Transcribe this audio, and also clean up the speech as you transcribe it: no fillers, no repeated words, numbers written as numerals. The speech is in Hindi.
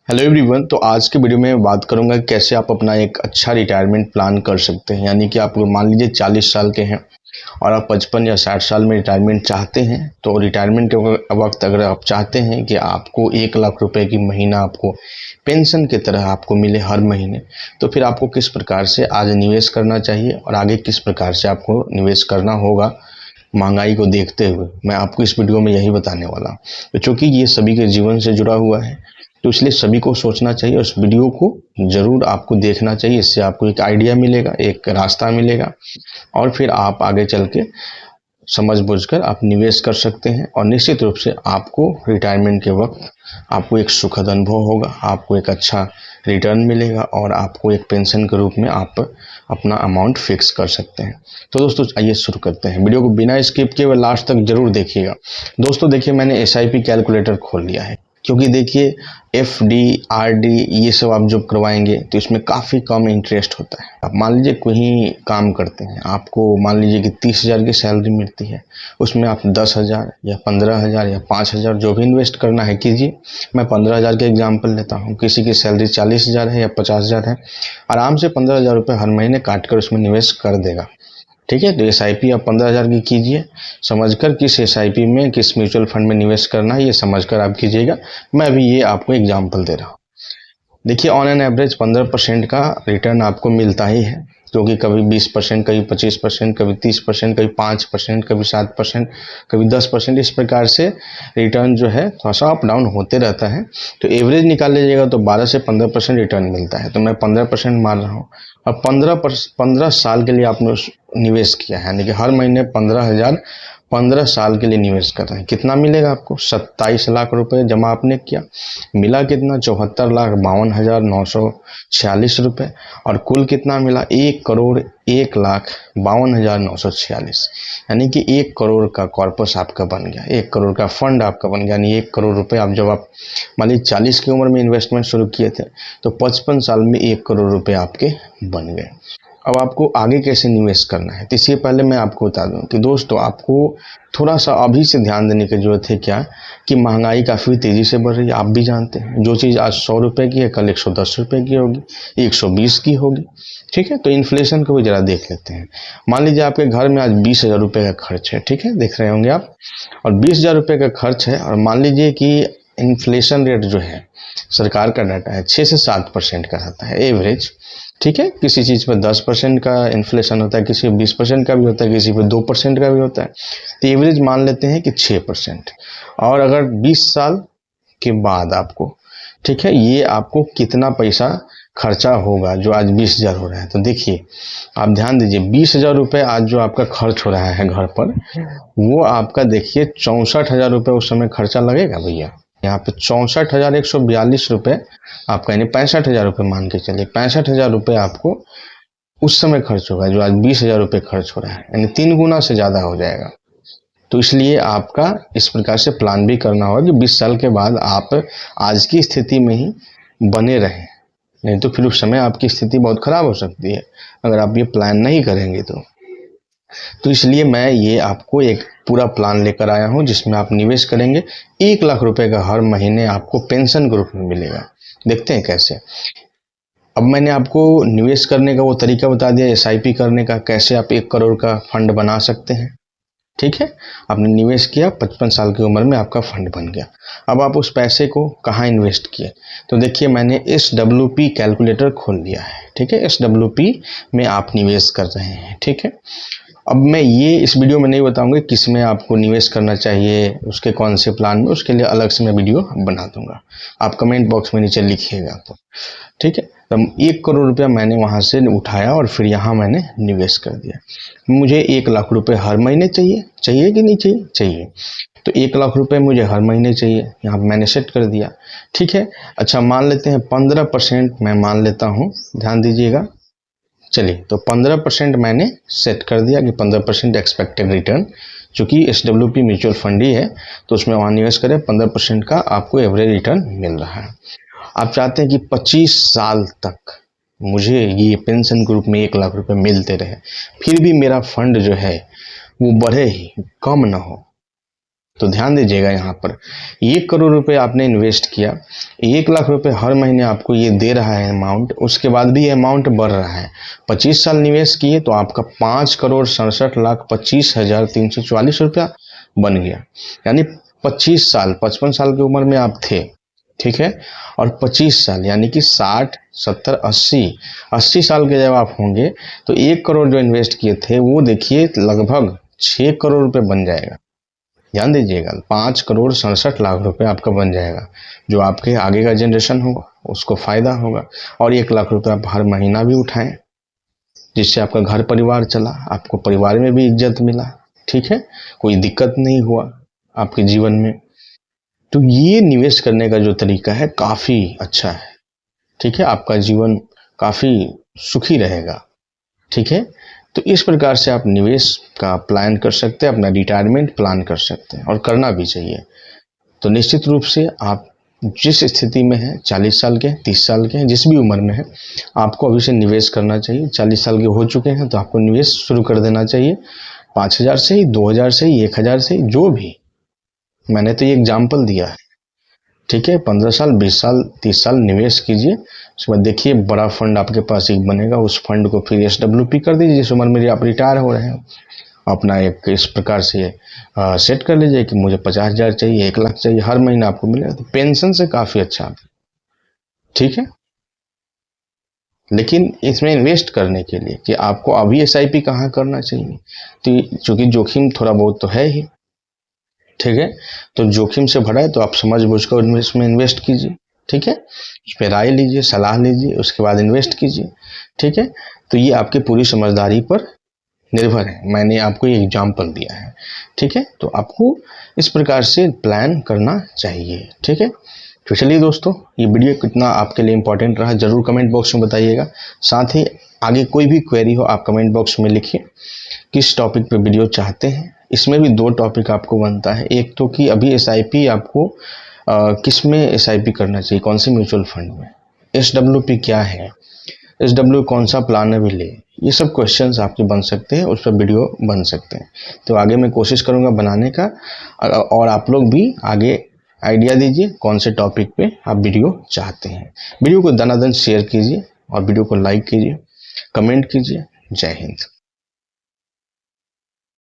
Hello everyone. तो आज के वीडियो में बात करूंगा कि कैसे आप अपना एक अच्छा रिटायरमेंट प्लान कर सकते हैं। यानी कि आप मान लीजिए 40 साल के हैं और आप 55 या 60 साल में रिटायरमेंट चाहते हैं। तो रिटायरमेंट के वक्त अगर आप चाहते हैं कि आपको 1 लाख रुपए की महीना आपको पेंशन की तरह आपको मिले हर महीने, तो फिर आपको किस प्रकार से आज निवेश करना चाहिए और आगे किस प्रकार से आपको निवेश करना होगा महंगाई को देखते हुए, मैं आपको इस वीडियो में यही बताने वाला हूँ। तो चूँकि ये सभी के जीवन से जुड़ा हुआ है, तो इसलिए सभी को सोचना चाहिए और इस वीडियो को ज़रूर आपको देखना चाहिए। इससे आपको एक आइडिया मिलेगा, एक रास्ता मिलेगा और फिर आप आगे चल के समझ बूझकर आप निवेश कर सकते हैं। और निश्चित रूप से आपको रिटायरमेंट के वक्त आपको एक सुखद अनुभव होगा, आपको एक अच्छा रिटर्न मिलेगा और आपको एक पेंशन के रूप में आप अपना अमाउंट फिक्स कर सकते हैं। तो दोस्तों आइए शुरू करते हैं। वीडियो को बिना स्किप किए हुए लास्ट तक जरूर देखिएगा। दोस्तों देखिए, मैंने एसआईपी कैलकुलेटर खोल लिया है, क्योंकि देखिए एफडी आरडी ये सब आप जब करवाएंगे तो इसमें काफ़ी कम इंटरेस्ट होता है। आप मान लीजिए कहीं काम करते हैं, आपको मान लीजिए कि 30,000 की सैलरी मिलती है, उसमें आप 10,000 या 15,000 या 5,000 जो भी इन्वेस्ट करना है कीजिए। मैं 15,000 का एग्जाम्पल लेता हूँ। किसी की सैलरी 40,000 है या 50,000 है, आराम से 15,000 रुपये हर महीने काट कर उसमें निवेश कर देगा। ठीक है, तो एसआईपी आप 15,000 की कीजिए, समझकर किस एसआईपी में किस म्यूचुअल फंड में निवेश करना है ये समझकर आप कीजिएगा। मैं अभी ये आपको एग्जांपल दे रहा हूँ। देखिए ऑन एन एवरेज 15% का रिटर्न आपको मिलता ही है, क्योंकि कभी 20%, कभी 25%, कभी 30%, कभी 5%, कभी 7%, कभी 10%, इस प्रकार से रिटर्न जो है थोड़ा सा अप डाउन होते रहता है। तो एवरेज निकाल लीजिएगा तो 12 से 15% रिटर्न मिलता है। तो मैं 15% मान रहा हूँ और 15 साल के लिए आपने निवेश किया है, यानी कि हर महीने 15,000 15 साल के लिए निवेश कर रहे हैं। कितना मिलेगा आपको? 27 लाख रुपए जमा आपने किया, मिला कितना? 74,52,946 रुपए। और कुल कितना मिला? 1,01,52,946। यानी कि 1 करोड़ का कॉर्पस आपका बन गया, 1 करोड़ का फंड आपका बन गया। यानी 1 करोड़ रुपए आप जब आप मान लीजिए 40 की उम्र में इन्वेस्टमेंट शुरू किए थे, तो 55 साल में 1 करोड़ रुपए आपके बन गए। अब आपको आगे कैसे निवेश करना है, तो इससे पहले मैं आपको बता दूं कि दोस्तों आपको थोड़ा सा अभी से ध्यान देने की जरूरत है। क्या कि महंगाई काफ़ी तेज़ी से बढ़ रही है। आप भी जानते हैं, जो चीज़ आज 100 रुपये की है कल 110 रुपये की होगी, 120 की होगी। ठीक है, तो इन्फ्लेशन को भी ज़रा देख लेते हैं। मान लीजिए आपके घर में आज 20,000 रुपये का खर्च है, ठीक है, देख रहे होंगे आप, और 20,000 रुपये का खर्च है और मान लीजिए कि इन्फ्लेशन रेट जो है, सरकार का डाटा है, 6 से 7% का रहता है एवरेज। ठीक है, किसी चीज़ पर 10% का इन्फ्लेशन होता है, किसी पर 20% का भी होता है, किसी पर 2% का भी होता है। तो एवरेज मान लेते हैं कि 6%। और अगर 20 साल के बाद आपको, ठीक है, ये आपको कितना पैसा खर्चा होगा जो आज 20,000 हो रहा है। तो देखिए आप ध्यान दीजिए, 20,000 रुपये आज जो आपका खर्च हो रहा है घर पर, वो आपका देखिए 64,000 रुपये उस समय खर्चा लगेगा भैया। यहाँ पे 64,142 रुपये आपका, यानी 65,000 रुपये मान के चलिए, 65,000 रुपये आपको उस समय खर्च होगा जो आज 20,000 रुपये खर्च हो रहा है, यानी 3 गुना से ज़्यादा हो जाएगा। तो इसलिए आपका इस प्रकार से प्लान भी करना होगा कि 20 साल के बाद आप आज की स्थिति में ही बने रहें, नहीं तो फिर उस समय आपकी स्थिति बहुत खराब हो सकती है अगर आप ये प्लान नहीं करेंगे तो इसलिए मैं ये आपको एक पूरा प्लान लेकर आया हूँ, जिसमें आप निवेश करेंगे 1 लाख रुपए का हर महीने आपको पेंशन के रूप में मिलेगा। देखते हैं कैसे। अब मैंने आपको निवेश करने का वो तरीका बता दिया, एसआईपी करने का, कैसे आप 1 करोड़ का फंड बना सकते हैं। ठीक है, आपने निवेश किया, 55 साल की उम्र में आपका फंड बन गया। अब आप उस पैसे को कहाँ इन्वेस्ट किए, तो देखिए मैंने SWP कैलकुलेटर खोल लिया है। ठीक है, SWP में आप निवेश कर रहे हैं। ठीक है, अब मैं ये इस वीडियो में नहीं बताऊंगा किस में आपको निवेश करना चाहिए, उसके कौन से प्लान में, उसके लिए अलग से मैं वीडियो बना दूंगा, आप कमेंट बॉक्स में नीचे लिखिएगा। तो ठीक है, तो 1 करोड़ रुपया मैंने वहाँ से उठाया और फिर यहाँ मैंने निवेश कर दिया। मुझे 1 लाख रुपये हर महीने चाहिए, चाहिए कि नहीं चाहिए? चाहिए। तो 1 लाख रुपये मुझे हर महीने चाहिए, यहाँ मैंने सेट कर दिया। ठीक है, अच्छा मान लेते हैं 15% मैं मान लेता हूँ, ध्यान दीजिएगा। चलिए, तो 15% मैंने सेट कर दिया कि 15% एक्सपेक्टेड रिटर्न, चूँकि SWP म्यूचुअल फंड ही है तो उसमें वहाँ निवेश करें, 15% का आपको एवरेज रिटर्न मिल रहा है। आप चाहते हैं कि 25 साल तक मुझे ये पेंशन के रूप में 1 लाख रुपए मिलते रहे, फिर भी मेरा फंड जो है वो बढ़े ही, कम ना हो। तो ध्यान दीजिएगा, यहाँ पर 1 करोड़ रुपए आपने इन्वेस्ट किया, 1 लाख रुपए हर महीने आपको ये दे रहा है अमाउंट, उसके बाद भी ये अमाउंट बढ़ रहा है। 25 साल निवेश किए तो आपका 5,67,25,344 रुपया बन गया। यानी 25 साल, 55 साल की उम्र में आप थे, ठीक है, और 25 साल यानी कि 60, 70, 80 साल के जब आप होंगे तो 1 करोड़ जो इन्वेस्ट किए थे वो देखिए लगभग 6 करोड़ रुपए बन जाएगा। ध्यान दीजिएगा, 5,67,00,000 रुपए आपका बन जाएगा, जो आपके आगे का जनरेशन होगा उसको फायदा होगा। और 1 लाख रुपए आप हर महीना भी उठाएं, जिससे आपका घर परिवार चला, आपको परिवार में भी इज्जत मिला, ठीक है, कोई दिक्कत नहीं हुआ आपके जीवन में। तो ये निवेश करने का जो तरीका है काफ़ी अच्छा है, ठीक है, आपका जीवन काफ़ी सुखी रहेगा, ठीक है। तो इस प्रकार से आप निवेश का प्लान कर सकते हैं, अपना रिटायरमेंट प्लान कर सकते हैं, और करना भी चाहिए। तो निश्चित रूप से आप जिस स्थिति में हैं, 40 साल के, 30 साल के हैं, जिस भी उम्र में है, आपको अभी से निवेश करना चाहिए। 40 साल के हो चुके हैं तो आपको निवेश शुरू कर देना चाहिए, 5,000 से ही, 2,000 से ही, 1,000 से ही, जो भी। मैंने तो ये एग्जाम्पल दिया है, ठीक है। 15 साल, 20 साल, 30 साल निवेश कीजिए, उसके बाद देखिए बड़ा फंड आपके पास एक बनेगा, उस फंड को फिर SWP कर दीजिए। जिस उम्र में आप रिटायर हो रहे हैं, अपना एक इस प्रकार से सेट कर लीजिए कि मुझे 50,000 चाहिए, 1 लाख चाहिए, हर महीना आपको मिलेगा। तो पेंशन से काफ़ी अच्छा, ठीक है। लेकिन इसमें इन्वेस्ट करने के लिए कि आपको अभी SIP कहाँ करना चाहिए, तो चूँकि जोखिम थोड़ा बहुत तो है ही, ठीक है। तो जोखिम से भरा है तो आप समझ बूझ कर इसमें इन्वेस्ट कीजिए, ठीक है। उस पर राय लीजिए, सलाह लीजिए, उसके बाद इन्वेस्ट कीजिए, ठीक है। तो ये आपकी पूरी समझदारी पर निर्भर है, मैंने आपको ये एग्जाम्पल दिया है, ठीक है। तो आपको इस प्रकार से प्लान करना चाहिए, ठीक है। तो चलिए दोस्तों, ये वीडियो कितना आपके लिए इम्पोर्टेंट रहा जरूर कमेंट बॉक्स में बताइएगा। साथ ही आगे कोई भी क्वेरी हो आप कमेंट बॉक्स में लिखिए, किस टॉपिक पे वीडियो चाहते हैं। इसमें भी 2 टॉपिक आपको बनता है, एक तो कि अभी SIP आपको किस में SIP करना चाहिए, कौन से म्यूचुअल फंड में, SWP क्या है, SW कौन सा प्लान अभी ले, ये सब क्वेश्चंस आपके बन सकते हैं, उस पर वीडियो बन सकते हैं। तो आगे मैं कोशिश करूंगा बनाने का, और आप लोग भी आगे आइडिया दीजिए कौन से टॉपिक पे आप वीडियो चाहते हैं। वीडियो को दनादन शेयर कीजिए और वीडियो को लाइक कीजिए, कमेंट कीजिए। जय हिंद।